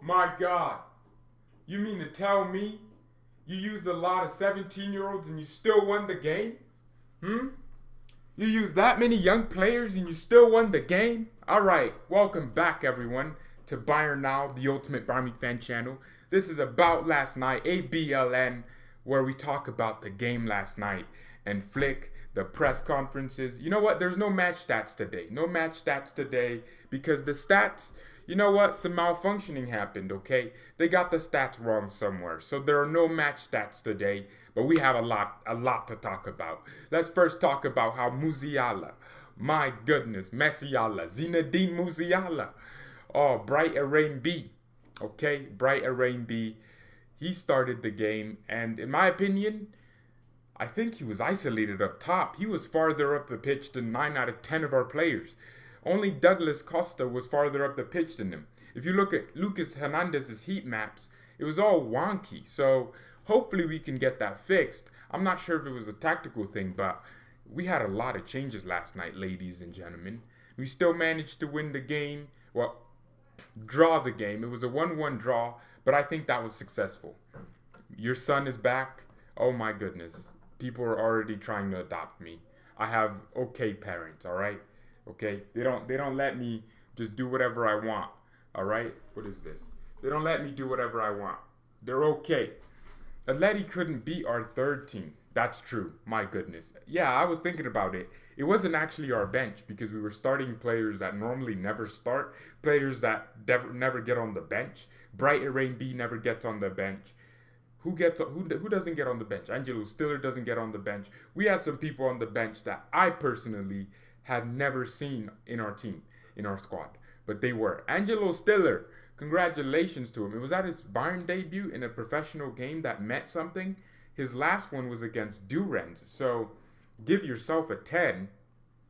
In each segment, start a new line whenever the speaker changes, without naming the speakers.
My God. You mean to tell me you used a lot of 17-year-olds and you still won the game? Hmm? You used that many young players and you still won the game? Alright, welcome back everyone to BayernNow, the ultimate Bayern Munich fan channel. This is about last night, ABLN, where we talk about the game last night. And Flick, the press conferences. You know what? There's no match stats today. No match stats today because the stats, you know what? Some malfunctioning happened, okay? They got the stats wrong somewhere. So there are no match stats today, but we have a lot to talk about. Let's first talk about how Musiala, my goodness, Musiala, Zinedine Musiala. Oh, Bright Arain B. Okay, Bright Arain B. He started the game, and in my opinion, I think he was isolated up top. He was farther up the pitch than 9 out of 10 of our players. Only Douglas Costa was farther up the pitch than him. If you look at Lucas Hernandez's heat maps, it was all wonky. So hopefully we can get that fixed. I'm not sure if it was a tactical thing, but we had a lot of changes last night, ladies and gentlemen. We still managed to win the game. Well, draw the game. It was a 1-1 draw, but I think that was successful. Your son is back. Oh my goodness. People are already trying to adopt me. I have okay parents, all right? Okay? They don't let me just do whatever I want, all right? What is this? They don't let me do whatever I want. They're okay. Atleti couldn't beat our third team. That's true. My goodness. Yeah, I was thinking about it. It wasn't actually our bench because we were starting players that normally never start, players that never get on the bench. Bright Arain B never gets on the bench. Who doesn't get on the bench? Angelo Stiller doesn't get on the bench. We had some people on the bench that I personally had never seen in our team, in our squad. But they were. Angelo Stiller, congratulations to him. It was at his Bayern debut in a professional game that meant something. His last one was against Durand. So give yourself a 10.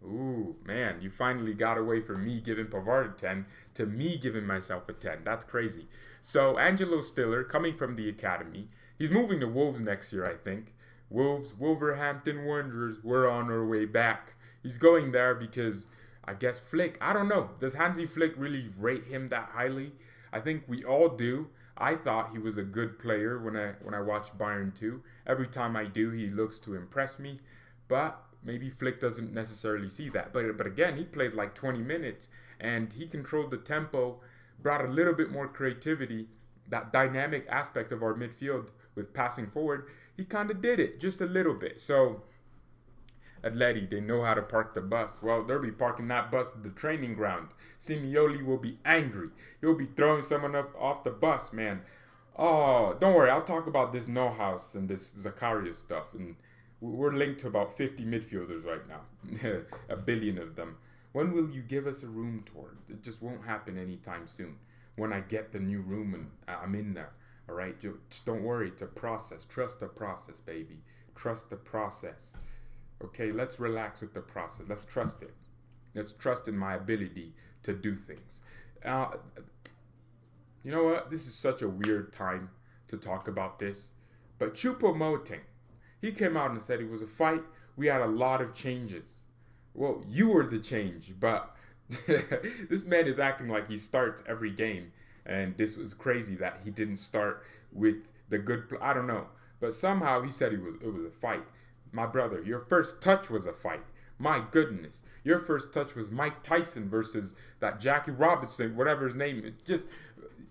Ooh, man, you finally got away from me giving Pavard a 10 to me giving myself a 10. That's crazy. So Angelo Stiller, coming from the academy, he's moving to Wolves next year, I think. Wolverhampton Wanderers, we're on our way back. He's going there because, I guess, Flick, I don't know. Does Hansi Flick really rate him that highly? I think we all do. I thought he was a good player when I watched Bayern 2. Every time I do, he looks to impress me. But maybe Flick doesn't necessarily see that. But again, he played like 20 minutes, and he controlled the tempo, brought a little bit more creativity, that dynamic aspect of our midfield with passing forward. He kind of did it just a little bit. So Atleti, they know how to park the bus. Well, they'll be parking that bus at the training ground. Simeone will be angry. He'll be throwing someone up off the bus, man. Oh, don't worry. I'll talk about this Neuhaus and this Zakaria stuff. And we're linked to about 50 midfielders right now. A billion of them. When will you give us a room tour? It just won't happen anytime soon. When I get the new room and I'm in there. All right? Just don't worry. It's a process. Trust the process, baby. Trust the process. Okay, let's relax with the process. Let's trust it. Let's trust in my ability to do things. You know what? This is such a weird time to talk about this. But Choupo-Moting, he came out and said it was a fight. We had a lot of changes. Well, you were the change, but this man is acting like he starts every game. And this was crazy that he didn't start with the good... I don't know. But somehow he said it was a fight. My brother, your first touch was a fight. My goodness. Your first touch was Mike Tyson versus that Jackie Robinson, whatever his name is. Just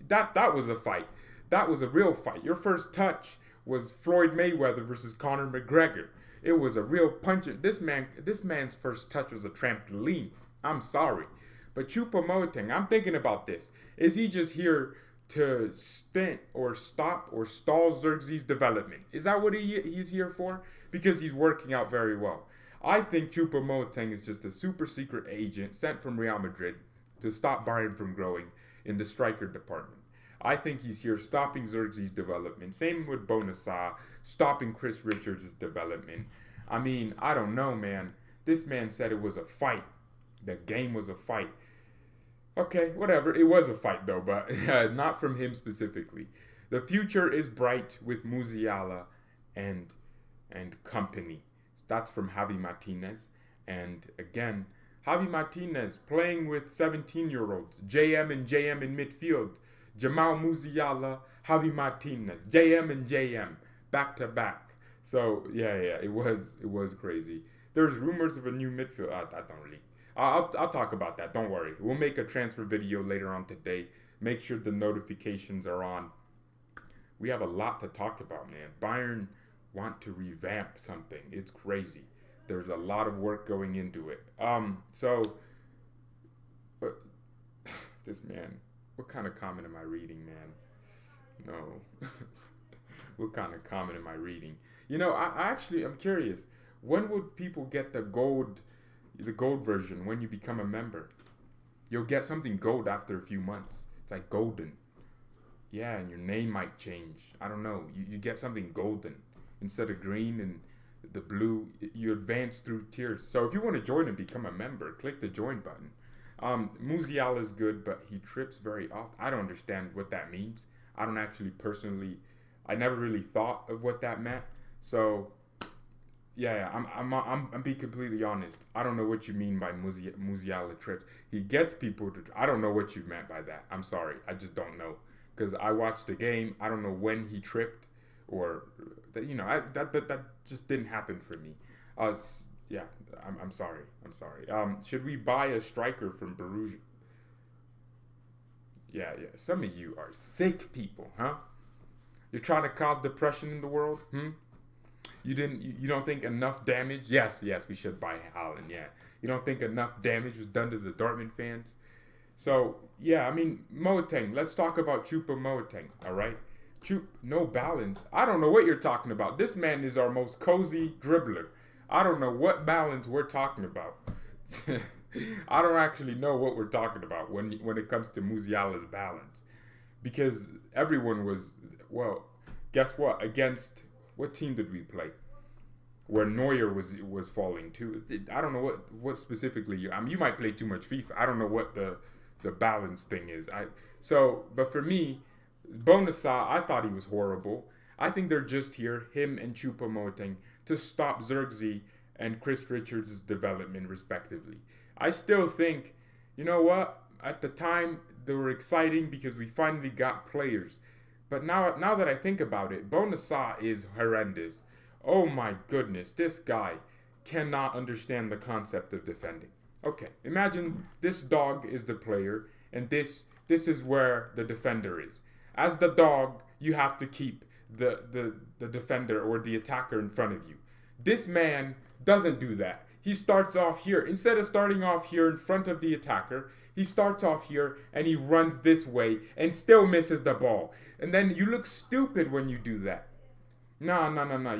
that was a fight. That was a real fight. Your first touch was Floyd Mayweather versus Conor McGregor. It was a real punch. This man's first touch was a trampoline. I'm sorry. But Choupo-Moting, I'm thinking about this. Is he just here to stint or stop or stall Zirkzee's development? Is that what he's here for? Because he's working out very well. I think Choupo-Moting is just a super secret agent sent from Real Madrid to stop Bayern from growing in the striker department. I think he's here stopping Zirkzee's development. Same with Bouna Sarr, stopping Chris Richards' development. I mean, I don't know, man. This man said it was a fight. The game was a fight. Okay, whatever. It was a fight, though, but not from him specifically. The future is bright with Musiala and company. That's from Javi Martinez. And again, Javi Martinez playing with 17-year-olds, JM in midfield. Jamal Musiala, Javi Martinez, JM and JM, back to back. So yeah, it was crazy. There's rumors of a new midfield. I don't really. I'll talk about that. Don't worry. We'll make a transfer video later on today. Make sure the notifications are on. We have a lot to talk about, man. Bayern want to revamp something. It's crazy. There's a lot of work going into it. This man, what kind of comment am I reading, man? No. What kind of comment am I reading? You know, I'm curious. When would people get the gold version when you become a member? You'll get something gold after a few months. It's like golden. Yeah, and your name might change. I don't know. You get something golden instead of green and the blue. You advance through tiers. So if you want to join and become a member, click the join button. Musiala is good, but he trips very often. I don't understand what that means. I don't actually personally. I never really thought of what that meant. So yeah, I'm being completely honest. I don't know what you mean by Musiala trips. He gets people to. I don't know what you meant by that. I'm sorry. I just don't know. Because I watched the game, I don't know when he tripped, or that just didn't happen for me. Yeah, I'm sorry. Should we buy a striker from Borussia? Yeah. Some of you are sick people, huh? You're trying to cause depression in the world, You don't think enough damage? Yes, we should buy Haaland. Yeah, you don't think enough damage was done to the Dortmund fans? So, yeah, I mean, Moting. Let's talk about Choupo-Moting, all right? No balance. I don't know what you're talking about. This man is our most cozy dribbler. I don't know what balance we're talking about. I don't actually know what we're talking about when it comes to Musiala's balance. Because everyone was, well, guess what? Against, what team did we play? Where Neuer was falling too. I don't know what specifically. I mean, you might play too much FIFA. I don't know what the balance thing is. But for me, Bouna Sarr, I thought he was horrible. I think they're just here, him and Choupo-Moting, to stop Zirkzee and Chris Richards' development, respectively. I still think, you know what? At the time, they were exciting because we finally got players. But now that I think about it, Bouna Sarr is horrendous. Oh my goodness, this guy cannot understand the concept of defending. Okay, imagine this dog is the player, and this is where the defender is. As the dog, you have to keep the defender or the attacker in front of you. This man doesn't do that. He starts off here. Instead of starting off here in front of the attacker, he starts off here and he runs this way and still misses the ball. And then you look stupid when you do that. No.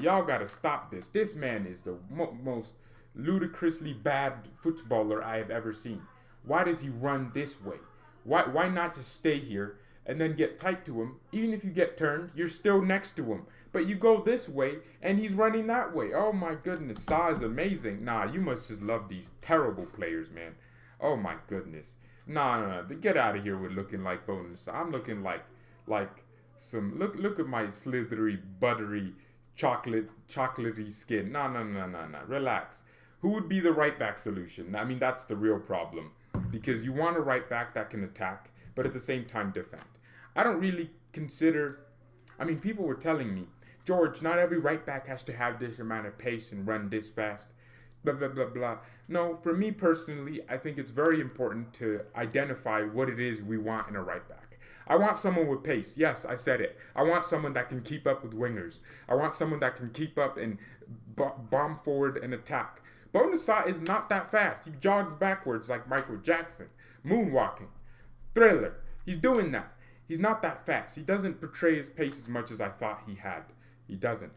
Y'all gotta stop this. This man is the most ludicrously bad footballer I have ever seen. Why does he run this way? Why not just stay here and then get tight to him? Even if you get turned, you're still next to him. But you go this way and he's running that way. Oh my goodness, Sarr is amazing. Nah, you must just love these terrible players, man. Oh my goodness. Nah. Get out of here with looking like Bouna Sarr. I'm looking like some look at my slithery, buttery, chocolatey skin. Nah. Relax. Who would be the right back solution? I mean, that's the real problem. Because you want a right back that can attack, but at the same time defend. I don't really consider. I mean, people were telling me, George, not every right back has to have this amount of pace and run this fast. Blah, blah, blah, blah. No, for me personally, I think it's very important to identify what it is we want in a right back. I want someone with pace. Yes, I said it. I want someone that can keep up with wingers. I want someone that can keep up and bomb forward and attack. Bouna Sarr is not that fast. He jogs backwards like Michael Jackson. Moonwalking. Thriller. He's doing that. He's not that fast. He doesn't portray his pace as much as I thought he had. He doesn't.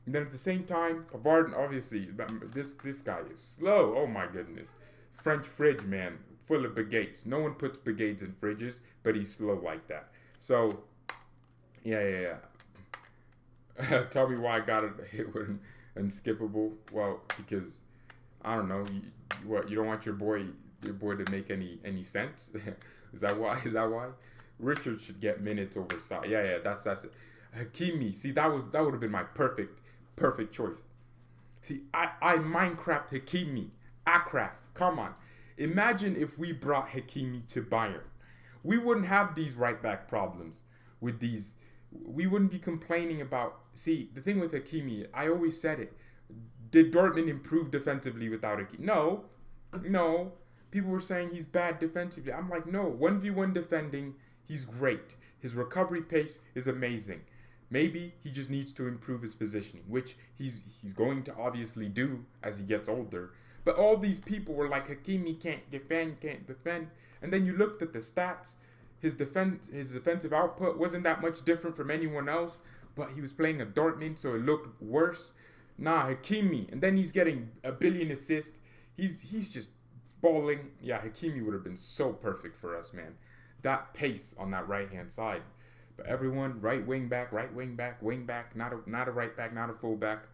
And then at the same time, Pavard, obviously, this guy is slow. Oh my goodness. French fridge, man. Full of baguettes. No one puts baguettes in fridges, but he's slow like that. So, yeah. Tell me why I got it hit with unskippable. Well, because, I don't know. You don't want your boy to make any sense? Is that why? Richard should get minutes over Sarr. Yeah, that's it. Hakimi, see, that would have been my perfect choice. See, I Minecraft Hakimi. Akraf, come on. Imagine if we brought Hakimi to Bayern. we wouldn't have these right back problems with these. We wouldn't be complaining about. See, the thing with Hakimi, I always said it. Did Dortmund improve defensively without Hakimi? No. People were saying he's bad defensively. I'm like, no. 1v1 defending, he's great. His recovery pace is amazing. Maybe he just needs to improve his positioning, which he's going to obviously do as he gets older. But all these people were like, Hakimi can't defend. And then you looked at the stats. His defensive output wasn't that much different from anyone else, but he was playing at Dortmund, so it looked worse. Nah, Hakimi. And then he's getting 1 billion assists. He's just balling. Yeah, Hakimi would have been so perfect for us, man. That pace on that right-hand side. But everyone, right wing back, wing back, not a right back, not a fullback.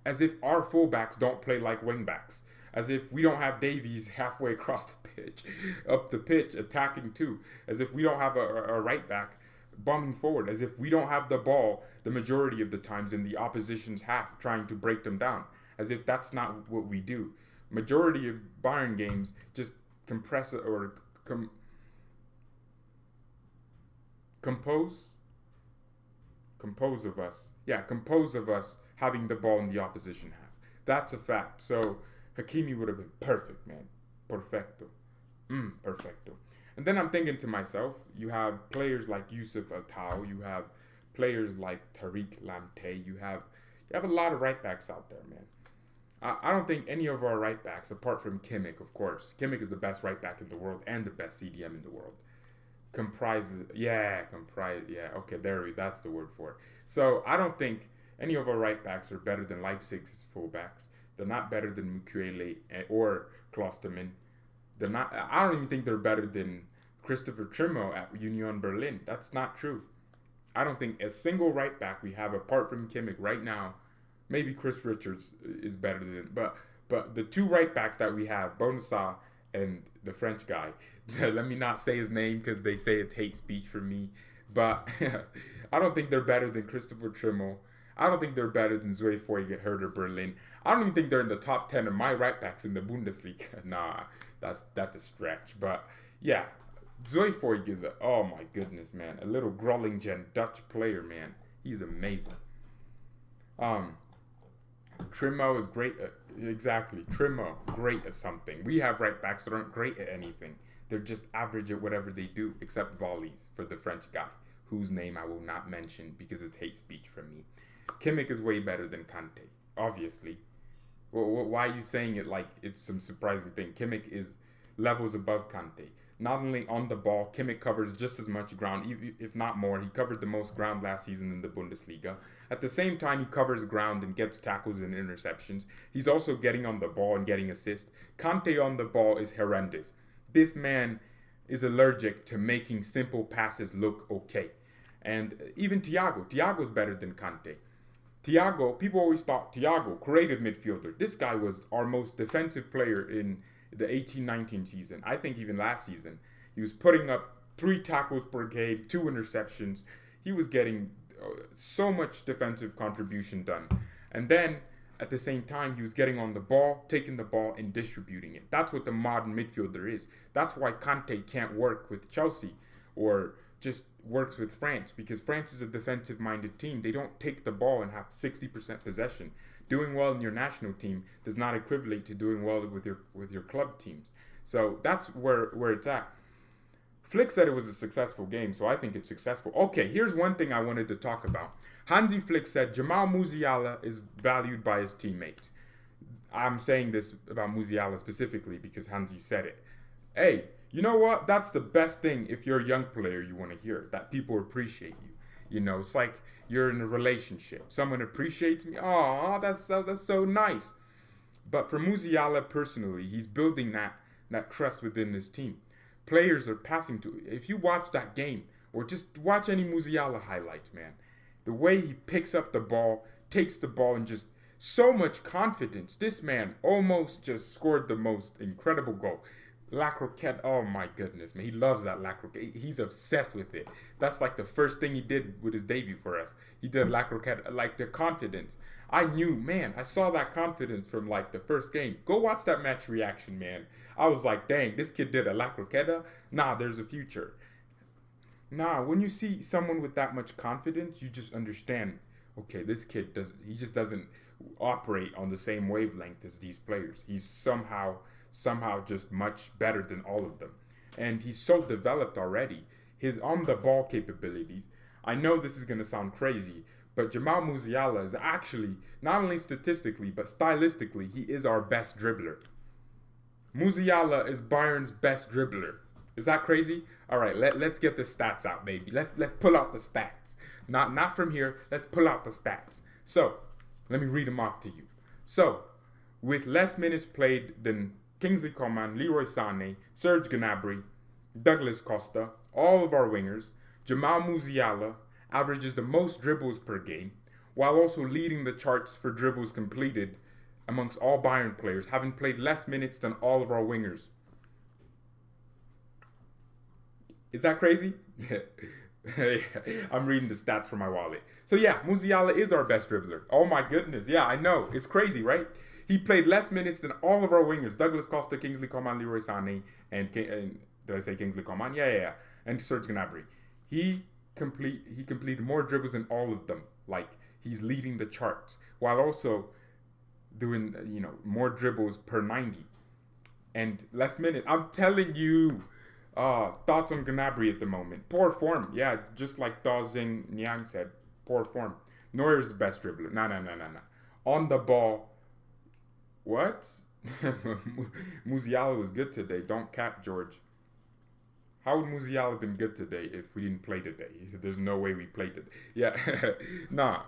As if our fullbacks don't play like wing backs. As if we don't have Davies halfway across the pitch, up the pitch, attacking too. As if we don't have a right back bombing forward. As if we don't have the ball the majority of the times in the opposition's half trying to break them down. As if that's not what we do. Majority of Bayern games just compose of us. Yeah, compose of us having the ball in the opposition half. That's a fact. So Hakimi would have been perfect, man. Perfecto. Perfecto. And then I'm thinking to myself, you have players like Yusuf Attal, you have players like Tariq Lamptey, you have a lot of right backs out there, man. I don't think any of our right backs, apart from Kimmich, of course. Kimmich is the best right back in the world and the best CDM in the world. That's the word for it. So I don't think any of our right backs are better than Leipzig's fullbacks. They're not better than Musiala or Klosterman. I don't even think they're better than Christopher Trimmo at Union Berlin. That's not true. I don't think a single right back we have apart from Kimmich right now. Maybe Chris Richards is better than, but the two right backs that we have, Bouna Sarr and the French guy. Let me not say his name because they say it's hate speech for me. But I don't think they're better than Christopher Trimmo. I don't think they're better than Zoe Foyt, Herder Berlin. I don't even think they're in the top 10 of my right backs in the Bundesliga. Nah, that's a stretch. But yeah, Zoe Foyt is oh my goodness, man. A little Groningen Dutch player, man. He's amazing. Trimmo is great. Exactly. Trimmo, great at something. We have right backs that aren't great at anything. They're just average at whatever they do, except volleys for the French guy, whose name I will not mention because it's hate speech from me. Kimmich is way better than Kante, obviously. Well, why are you saying it like it's some surprising thing? Kimmich is levels above Kante. Not only on the ball, Kimmich covers just as much ground, if not more. He covered the most ground last season in the Bundesliga. At the same time, he covers ground and gets tackles and interceptions. He's also getting on the ball and getting assists. Kante on the ball is horrendous. This man is allergic to making simple passes look okay. And even Thiago's better than Kante. Thiago, people always thought Thiago, creative midfielder. This guy was our most defensive player in the 18-19 season. I think even last season. He was putting up 3 tackles per game, 2 interceptions. He was getting so much defensive contribution done. And then, at the same time, he was getting on the ball, taking the ball, and distributing it. That's what the modern midfielder is. That's why Kante can't work with Chelsea or just works with France, because France is a defensive-minded team. They don't take the ball and have 60% possession. Doing well in your national team does not equivalent to doing well with your club teams. So that's where it's at. Flick said it was a successful game, so I think it's successful. Okay, here's one thing I wanted to talk about. Hansi Flick said Jamal Musiala is valued by his teammates. I'm saying this about Musiala specifically because Hansi said it. Hey, you know what? That's the best thing if you're a young player you want to hear, that people appreciate you. You know, it's like you're in a relationship. Someone appreciates me. Oh, that's so nice. But for Musiala personally, he's building that trust within his team. Players are passing to. If you watch that game or just watch any Musiala highlights, man, the way he picks up the ball, takes the ball, and just so much confidence. This man almost just scored the most incredible goal. La Croquette, oh my goodness, man. He loves that La Croquette. He's obsessed with it. That's like the first thing he did with his debut for us. He did La Croquette, like the confidence. I knew, man, I saw that confidence from like the first game. Go watch that match reaction, man. I was like, dang, this kid did a La Croqueta. Nah, there's a future. Nah, when you see someone with that much confidence, you just understand, okay, this kid just doesn't operate on the same wavelength as these players. He's somehow just much better than all of them. And he's so developed already. His on-the-ball capabilities, I know this is going to sound crazy, but Jamal Musiala is actually, not only statistically, but stylistically, he is our best dribbler. Musiala is Bayern's best dribbler. Is that crazy? All right, let's get the stats out, baby. Let's pull out the stats. Not from here. Let's pull out the stats. So, let me read them off to you. So, with less minutes played than Kingsley Coman, Leroy Sané, Serge Gnabry, Douglas Costa, all of our wingers, Jamal Musiala averages the most dribbles per game, while also leading the charts for dribbles completed amongst all Bayern players, having played less minutes than all of our wingers. Is that crazy? I'm reading the stats from my wallet. So yeah, Musiala is our best dribbler. Oh my goodness. Yeah, I know. It's crazy, right? He played less minutes than all of our wingers. Douglas Costa, Kingsley Coman, Leroy Sané, and did I say Kingsley Coman? Yeah. And Serge Gnabry. He completed more dribbles than all of them. Like, he's leading the charts. While also doing, more dribbles per 90. And less minutes. I'm telling you. Thoughts on Gnabry at the moment. Poor form. Yeah, just like Da Xing Niang said. Poor form. Neuer's the best dribbler. Nah. On the ball. What? Musiala was good today. Don't cap, George. How would Musiala have been good today if we didn't play today? There's no way we played today. Yeah. Nah.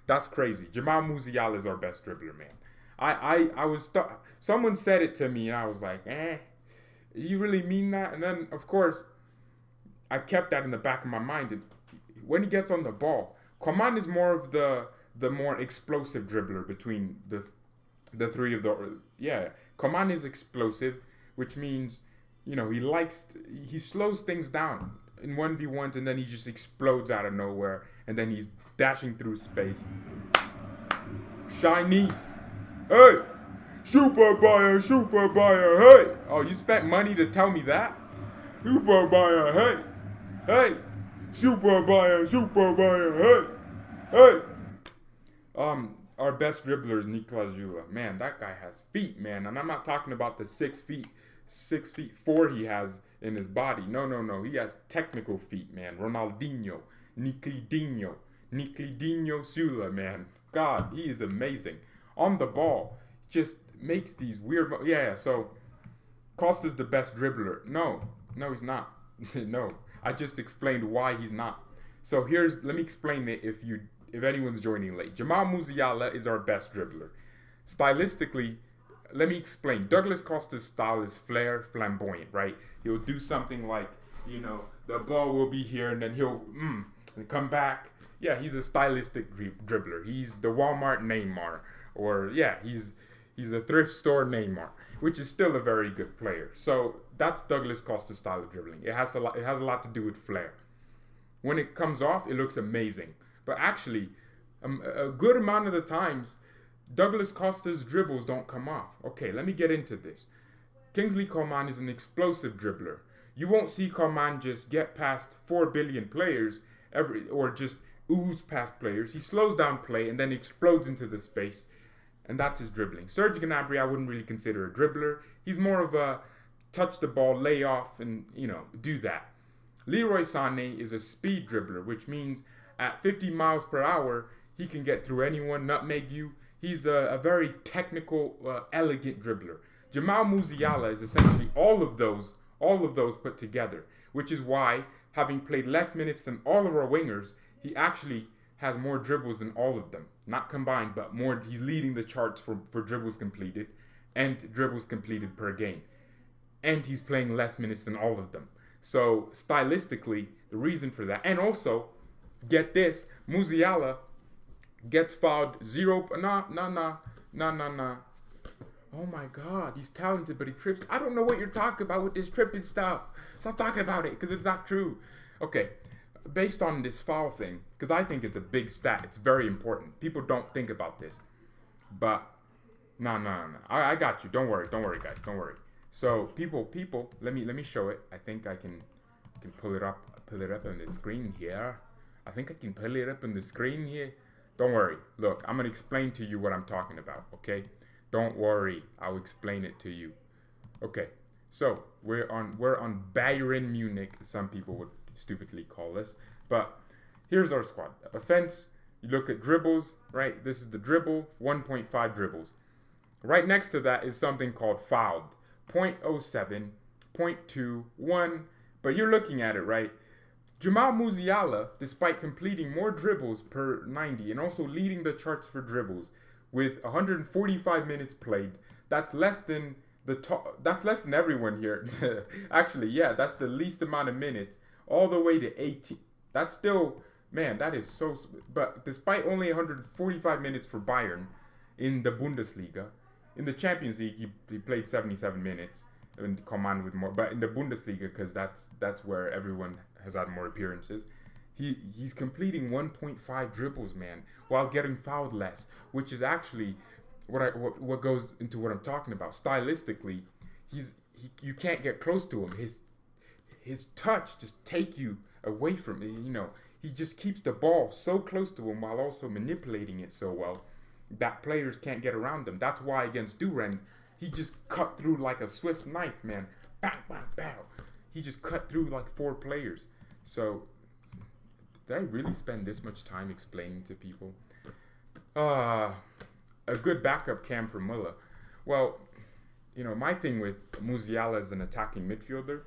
That's crazy. Jamal Musiala is our best dribbler, man. I was someone said it to me and I was like, you really mean that? And then, of course, I kept that in the back of my mind. And when he gets on the ball, Coman is more of the more explosive dribbler between the three of the... Yeah, Coman is explosive, which means, he slows things down in 1v1s and then he just explodes out of nowhere and then he's dashing through space. Chinese. Hey! Super Bayern, hey! Oh, you spent money to tell me that? Super Bayern, hey! Super Bayern, hey! Our best dribbler is Niklas Süle. Man, that guy has feet, man. And I'm not talking about the 6'4" he has in his body. No. He has technical feet, man. Ronaldinho, Niklidinho Süle, man. God, he is amazing. On the ball, just makes these weird... Yeah, so Costa's the best dribbler. No, he's not. No, I just explained why he's not. So let me explain it if anyone's joining late. Jamal Musiala is our best dribbler. Stylistically, let me explain. Douglas Costa's style is flamboyant, right? He'll do something like, the ball will be here and then he'll and come back. Yeah, he's a stylistic dribbler. He's the Walmart Neymar. Or, yeah, he's a thrift store Neymar, which is still a very good player. So that's Douglas Costa's style of dribbling. It has a lot to do with flair. When it comes off, it looks amazing. But actually, a good amount of the times, Douglas Costa's dribbles don't come off. Okay, let me get into this. Kingsley Coman is an explosive dribbler. You won't see Coman just get past 4 billion players or just ooze past players. He slows down play and then explodes into the space. And that's his dribbling. Serge Gnabry, I wouldn't really consider a dribbler. He's more of a touch the ball, lay off, and, do that. Leroy Sané is a speed dribbler, which means at 50 miles per hour, he can get through anyone, nutmeg you. He's a very technical, elegant dribbler. Jamal Musiala is essentially all of those put together, which is why, having played less minutes than all of our wingers, he actually has more dribbles than all of them. Not combined, but more. He's leading the charts for dribbles completed and dribbles completed per game. And he's playing less minutes than all of them. So, stylistically, the reason for that. And also, get this, Musiala gets fouled Nah. Oh my God, he's talented, but he trips. I don't know what you're talking about with this tripping stuff. Stop talking about it, because it's not true. Okay, based on this foul thing, because I think it's a big stat. It's very important. People don't think about this. But, no. I got you. Don't worry, guys. Don't worry. So, people, let me show it. I think I can pull it up on the screen here. I think I can pull it up on the screen here. Don't worry. Look, I'm going to explain to you what I'm talking about, okay? Don't worry. I'll explain it to you. Okay. So, we're on Bayern Munich, some people would stupidly call us. But here's our squad. Offense, you look at dribbles, right? This is the dribble, 1.5 dribbles. Right next to that is something called fouled, 0.07, 0.2, 1. But you're looking at it, right? Musiala, despite completing more dribbles per 90 and also leading the charts for dribbles with 145 minutes played, that's less than everyone here. Actually, yeah, that's the least amount of minutes, all the way to 18. That's still, man, that is so. But despite only 145 minutes for Bayern in the Bundesliga, in the Champions League, he played 77 minutes and command with more. But in the Bundesliga, because that's where everyone has had more appearances, he's completing 1.5 dribbles, man, while getting fouled less, which is actually what goes into what I'm talking about. Stylistically, you can't get close to him. His touch just take you away from it. You know, he just keeps the ball so close to him while also manipulating it so well that players can't get around him. That's why against Durand, he just cut through like a Swiss knife, man. Bang, bang, bang. He just cut through like 4 players. So, did I really spend this much time explaining to people? A good backup cam for Muller. Well, you know, my thing with Musiala as an attacking midfielder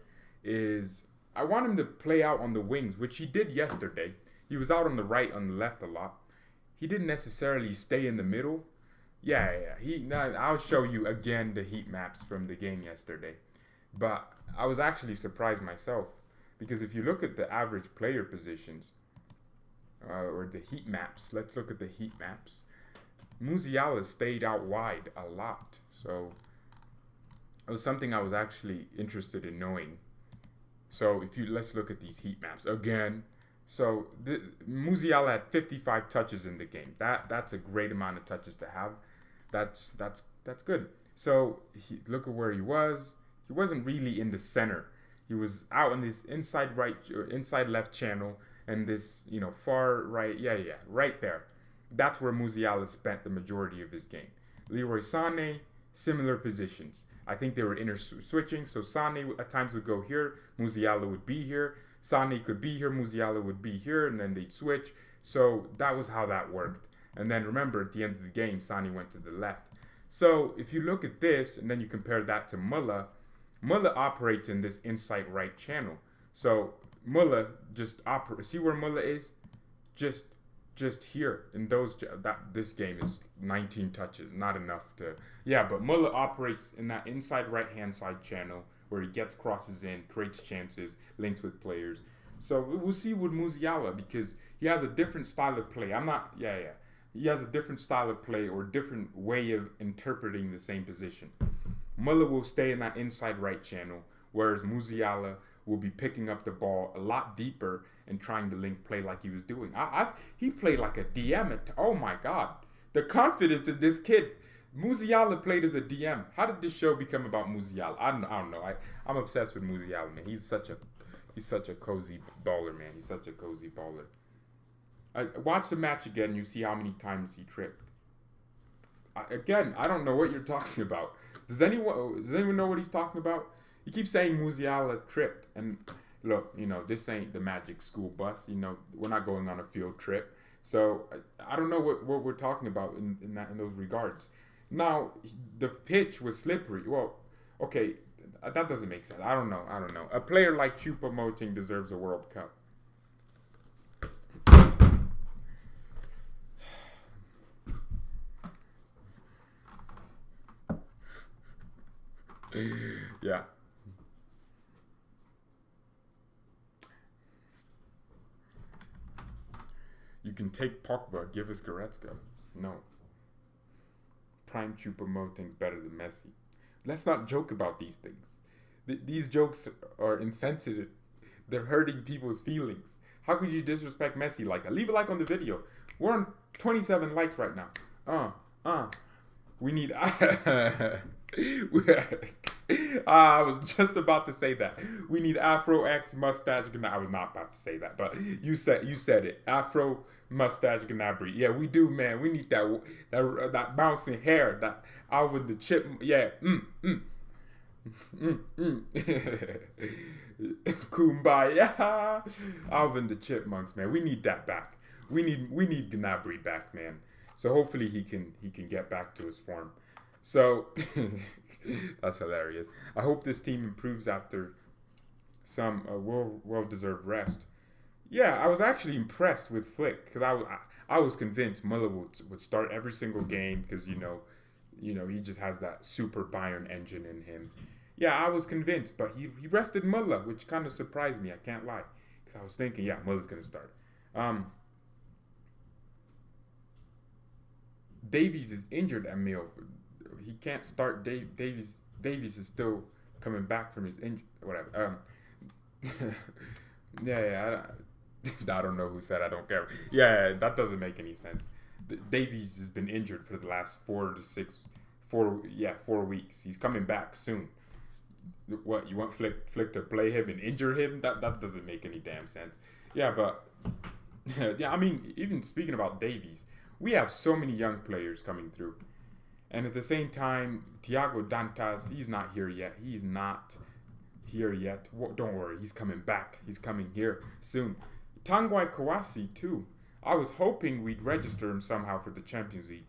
is I want him to play out on the wings, which he did yesterday. He was out on the right, on the left a lot. He didn't necessarily stay in the middle. Yeah. I'll show you again the heat maps from the game yesterday. But I was actually surprised myself, because if you look at the average player positions, or the heat maps, let's look at the heat maps. Musiala stayed out wide a lot, so it was something I was actually interested in knowing. So let's look at these heat maps again. So Musiala had 55 touches in the game. That's a great amount of touches to have. That's good. So look at where he was. He wasn't really in the center. He was out in this inside right or inside left channel, and this, you know, far right. Yeah, right there. That's where Musiala spent the majority of his game. Leroy Sané, similar positions. I think they were switching, so Sané at times would go here, Musiala would be here. Sané could be here, Musiala would be here, and then they'd switch. So that was how that worked. And then remember, at the end of the game, Sané went to the left. So if you look at this, and then you compare that to Muller operates in this inside right channel. So Muller just operates. See where Muller is? Just here in this game is 19 touches, not enough to. Yeah, but Muller operates in that inside right hand side channel where he gets crosses in, creates chances, links with players. So we'll see with Musiala, because he has a different style of play. He has a different style of play or different way of interpreting the same position. Muller will stay in that inside right channel, whereas Musiala will be picking up the ball a lot deeper and trying to link play like he was doing. He played like a DM. Oh my God. The confidence in this kid. Musiala played as a DM. How did this show become about Musiala? I don't know. I'm obsessed with Musiala, man. He's such a cozy baller, man. He's such a cozy baller. Watch the match again. You see how many times he tripped. I don't know what you're talking about. Does anyone know what he's talking about? He keeps saying Musiala tripped, and look, you know, this ain't the Magic School Bus. You know, we're not going on a field trip, so I don't know what we're talking about in those regards. Now, the pitch was slippery. Well, okay, that doesn't make sense. I don't know. A player like Choupo-Moting deserves a World Cup. Yeah. You can take Pogba, give us Goretzka. No. Prime Choupo-Moting's better than Messi. Let's not joke about these things. These jokes are insensitive. They're hurting people's feelings. How could you disrespect Messi like that? Leave a like on the video. We're on 27 likes right now. We need... I was just about to say that. We need Afro X mustache. I was not about to say that, but you said it. Afro mustache Gnabry. Yeah, we do, man. We need that bouncing hair, that Alvin the Chip. Yeah. Kumbaya. Alvin the Chipmunks, man. We need that back. We need Gnabry back, man. So hopefully he can get back to his form. So that's hilarious. I hope this team improves after some well-deserved rest. Yeah, I was actually impressed with Flick because I was convinced Muller would start every single game because you know he just has that super Bayern engine in him. Yeah, I was convinced, but he rested Muller, which kind of surprised me. I can't lie because I was thinking, yeah, Muller's gonna start. Davies is injured, Emil. He can't start. Davies is still coming back from his injury. Whatever. I don't know who said I don't care. Yeah, that doesn't make any sense. Davies has been injured for the last 4 weeks. He's coming back soon. What, you want Flick to play him and injure him? That doesn't make any damn sense. Yeah, but yeah, I mean, even speaking about Davies, we have so many young players coming through. And at the same time, Thiago Dantas, he's not here yet. He's not here yet. Don't worry, he's coming back. He's coming here soon. Tanguy Kouassi, too. I was hoping we'd register him somehow for the Champions League.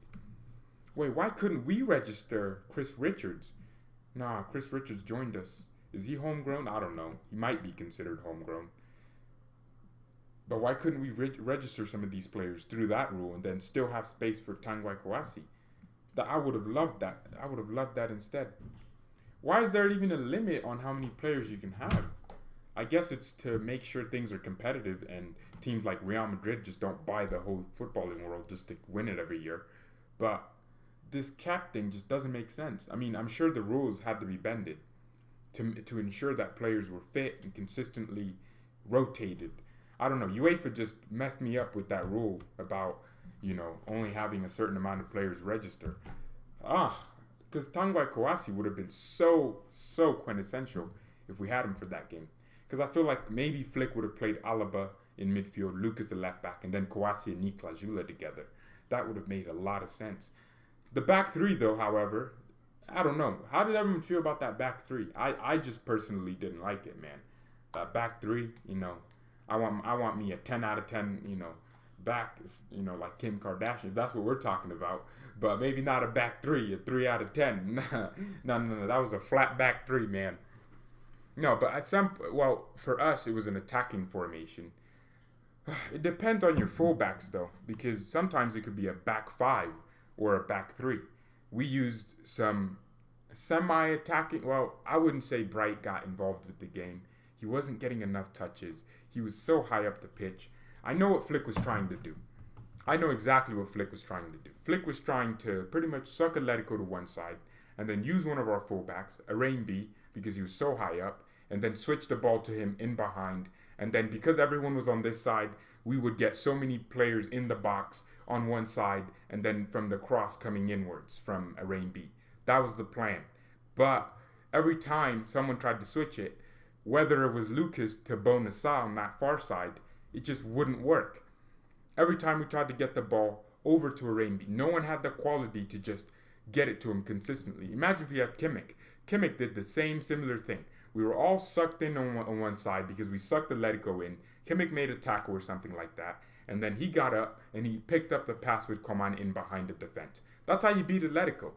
Wait, why couldn't we register Chris Richards? Nah, Chris Richards joined us. Is he homegrown? I don't know. He might be considered homegrown. But why couldn't we register some of these players through that rule and then still have space for Tanguy Kouassi? I would have loved that. I would have loved that instead. Why is there even a limit on how many players you can have? I guess it's to make sure things are competitive and teams like Real Madrid just don't buy the whole footballing world just to win it every year. But this cap thing just doesn't make sense. I mean, I'm sure the rules had to be bended to ensure that players were fit and consistently rotated. I don't know. UEFA just messed me up with that rule about, only having a certain amount of players register. Because Tanguy Kouassi would have been so quintessential if we had him for that game. Because I feel like maybe Flick would have played Alaba in midfield, Lucas the left back, and then Kouassi and Niklas Jula together. That would have made a lot of sense. The back three, though, however, I don't know. How did everyone feel about that back three? I just personally didn't like it, man. That back three, I want me a 10 out of 10, back, like Kim Kardashian, if that's what we're talking about. But maybe not a back three, a 3 out of 10. No, that was a flat back three, man. No, but for us, it was an attacking formation. It depends on your fullbacks, though, because sometimes it could be a back five or a back three. We used some semi-attacking. Well, I wouldn't say Bright got involved with the game. He wasn't getting enough touches. He was so high up the pitch. I know what Flick was trying to do. I know exactly what Flick was trying to do. Flick was trying to pretty much suck Atletico to one side and then use one of our fullbacks, B, because he was so high up, and then switch the ball to him in behind. And then because everyone was on this side, we would get so many players in the box on one side and then from the cross coming inwards from B. That was the plan. But every time someone tried to switch it, whether it was Lucas to Bouna Sarr on that far side, it just wouldn't work. Every time we tried to get the ball over to B, no one had the quality to just get it to him consistently. Imagine if you had Kimmich. Kimmich did the similar thing. We were all sucked in on one side because we sucked Atletico in. Kimmich made a tackle or something like that. And then he got up and he picked up the pass with Coman in behind the defense. That's how you beat Atletico.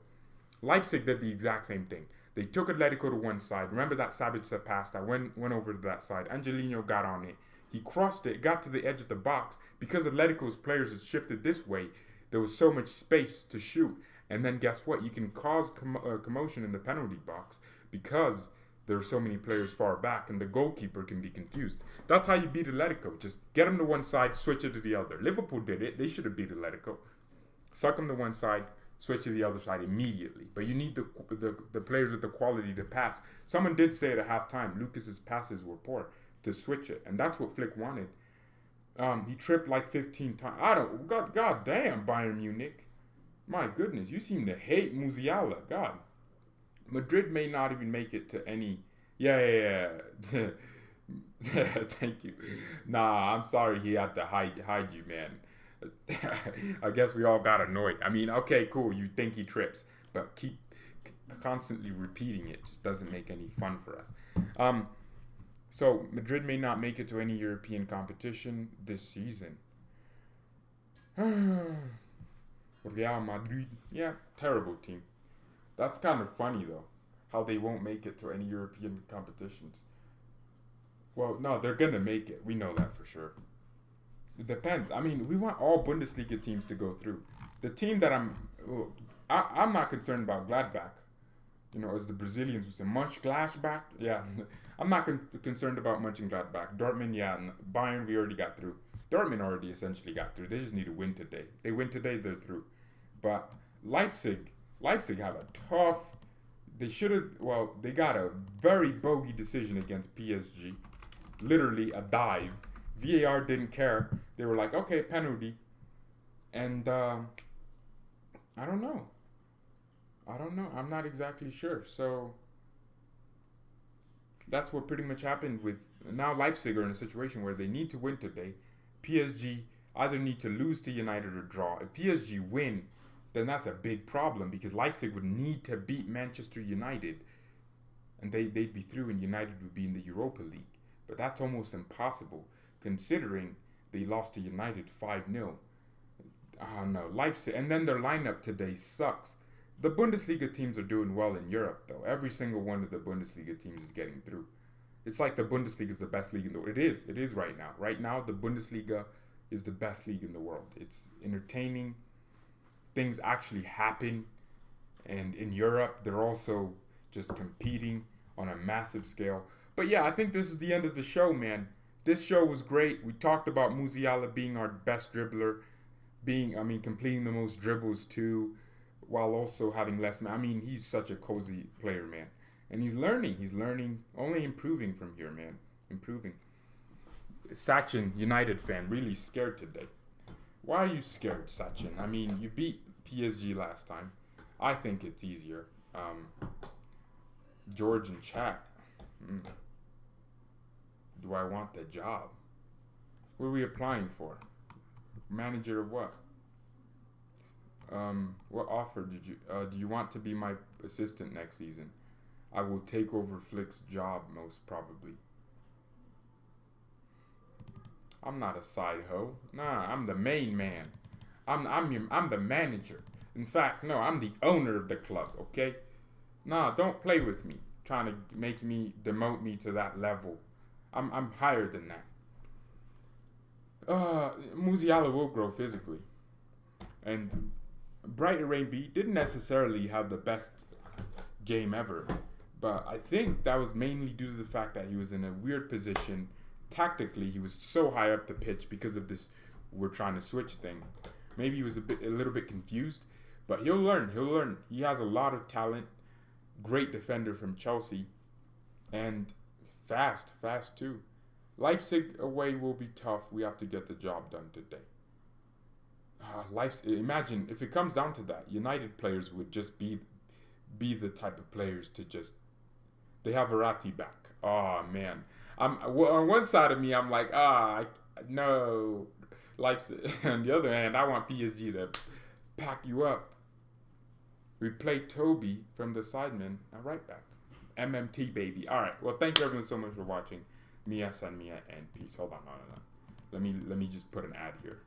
Leipzig did the exact same thing. They took Atletico to one side. Remember that Sabitzer pass that went over to that side. Angelino got on it. He crossed it, got to the edge of the box. Because Atletico's players had shifted this way, there was so much space to shoot. And then guess what? You can cause commotion in the penalty box because there are so many players far back and the goalkeeper can be confused. That's how you beat Atletico. Just get them to one side, switch it to the other. Liverpool did it. They should have beat Atletico. Suck them to one side, switch to the other side immediately. But you need the players with the quality to pass. Someone did say at halftime, Lucas's passes were poor to switch it. And that's what Flick wanted. He tripped like 15 times. I don't. God damn, Bayern Munich. My goodness, you seem to hate Musiala. God, Madrid may not even make it to any. Yeah. Thank you. Nah, I'm sorry he had to hide you, man. I guess we all got annoyed. I mean, okay, cool. You think he trips, but keep constantly repeating it just doesn't make any fun for us. So Madrid may not make it to any European competition this season. Real Madrid, yeah, terrible team. That's kind of funny though, how they won't make it to any European competitions. Well, no, they're gonna make it. We know that for sure. It depends. I mean, we want all Bundesliga teams to go through. The team that I'm not concerned about Gladbach. You know, as the Brazilians would say, Mönchengladbach. Yeah, I'm not concerned about Mönchengladbach. Dortmund, yeah, and Bayern, we already got through. Dortmund already essentially got through. They just need to win today. They win today, they're through. But Leipzig have a tough. They should have. Well, they got a very bogey decision against PSG. Literally a dive. VAR didn't care. They were like, okay, penalty. And I don't know. I'm not exactly sure. So that's what pretty much happened with now Leipzig are in a situation where they need to win today. PSG either need to lose to United or draw. If PSG win, then that's a big problem because Leipzig would need to beat Manchester United and they'd be through and United would be in the Europa League. But that's almost impossible considering they lost to United 5-0. Oh no, Leipzig. And then their lineup today sucks. The Bundesliga teams are doing well in Europe, though. Every single one of the Bundesliga teams is getting through. It's like the Bundesliga is the best league in the world. It is right now. Right now, the Bundesliga is the best league in the world. It's entertaining. Things actually happen. And in Europe, they're also just competing on a massive scale. But yeah, I think this is the end of the show, man. This show was great. We talked about Musiala being our best dribbler, completing the most dribbles too, while also having less. He's such a cozy player, man. And he's learning, only improving from here, man. Improving. Sachin, United fan, really scared today. Why are you scared, Sachin? I mean, you beat PSG last time. I think it's easier. George in chat. Do I want the job? What are we applying for? Manager of what? What offer did you? Do you want to be my assistant next season? I will take over Flick's job most probably. I'm not a side hoe. Nah, I'm the main man. I'm the manager. In fact, no, I'm the owner of the club. Okay? Nah, don't play with me. Trying to demote me to that level. I'm higher than that. Musiala will grow physically. And Brighton Rainby didn't necessarily have the best game ever. But I think that was mainly due to the fact that he was in a weird position. Tactically, he was so high up the pitch because of this we're trying to switch thing. Maybe he was a little bit confused. But he'll learn. He has a lot of talent. Great defender from Chelsea. And fast too. Leipzig away will be tough. We have to get the job done today. Leipzig. Imagine if it comes down to that, United players would just be the type of players to just. They have Verratti back. Oh man, on one side of me, I'm like, no, Leipzig. On the other hand, I want PSG to pack you up. We play Toby from the sidemen. Now right back. MMT baby. All right. Well, thank you everyone so much for watching. Mia, San Mia, and peace. Hold on, no. Let me just put an ad here.